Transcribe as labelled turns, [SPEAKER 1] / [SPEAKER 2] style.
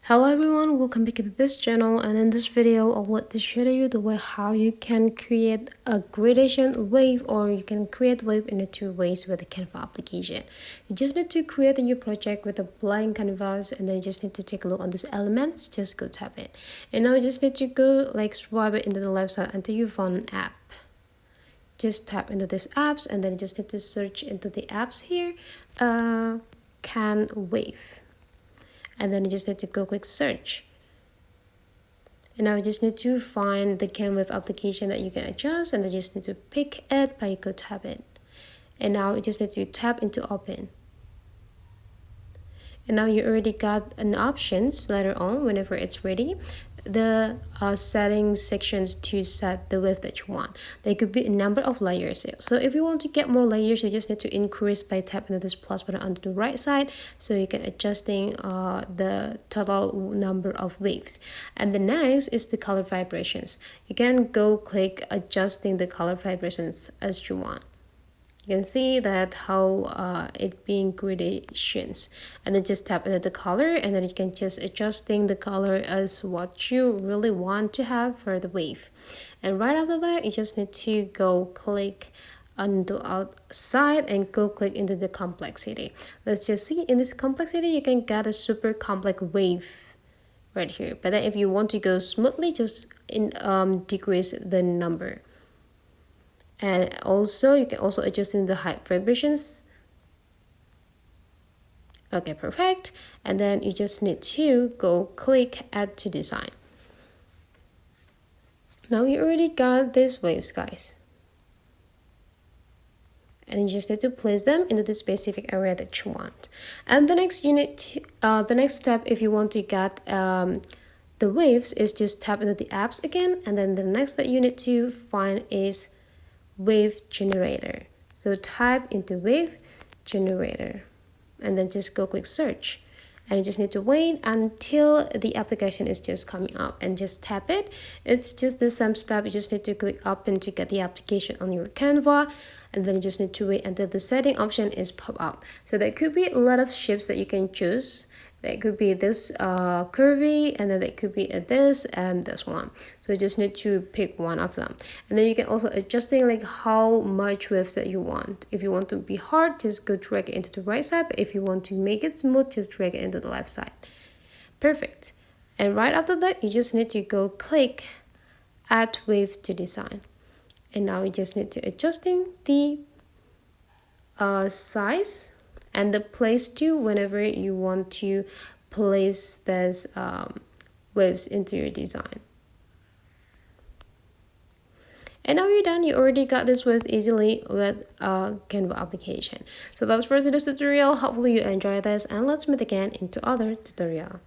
[SPEAKER 1] Hello everyone, welcome back to this channel, and in this video I would like to show you the way how you can create a gradation wave, or you can create wave in two ways with the Canva application. You just need to create a new project with a blank canvas, and then you just need to take a look on these elements. Just go tap it, and now you just need to go swipe it into the left side until you found an app. Just tap into these apps, and then you just need to search into the apps here, can wave. And then you just need to go click search, and now you just need to find the Canva application that you can adjust, and then you just need to pick it by go tap it, and now you just need to tap into open. And now you already got an options later on whenever it's ready, the settings sections to set the width that you want. There could be a number of layers. So if you want to get more layers, you just need to increase by tapping this plus button on the right side, so you can adjusting the total number of waves. And the next is the color vibrations. You can go click adjusting the color vibrations as you want. You can see that how it being gradations, and then just tap into the color, and then you can just adjusting the color as what you really want to have for the wave. And right after that, you just need to go click on the outside and go click into the complexity. Let's just see, in this complexity you can get a super complex wave right here, but then if you want to go smoothly, just decrease the number. And also you can also adjust in the height vibrations. Okay, perfect. And then you just need to go click add to design. Now you already got these waves, guys, and you just need to place them into the specific area that you want. And the next the next step, if you want to get the waves, is just tap into the apps again, and then the next that you need to find is wave generator. So type into wave generator, and then just go click search, and you just need to wait until the application is just coming up, and just tap it. It's just the same step. You just need to click open to get the application on your Canva, and then you just need to wait until the setting option is pop up. So there could be a lot of shapes that you can choose. There could be this curvy, and then there could be this and this one. So you just need to pick one of them, and then you can also adjusting how much waves that you want. If you want to be hard, just go drag it into the right side, but if you want to make it smooth, just drag it into the left side. Perfect. And right after that, you just need to go click add wave to design, and now you just need to adjusting the size and the place to whenever you want to place these waves into your design. And now you're done. You already got this waves easily with a Canva application. So that's for today's tutorial. Hopefully you enjoy this, and let's meet again into other tutorial.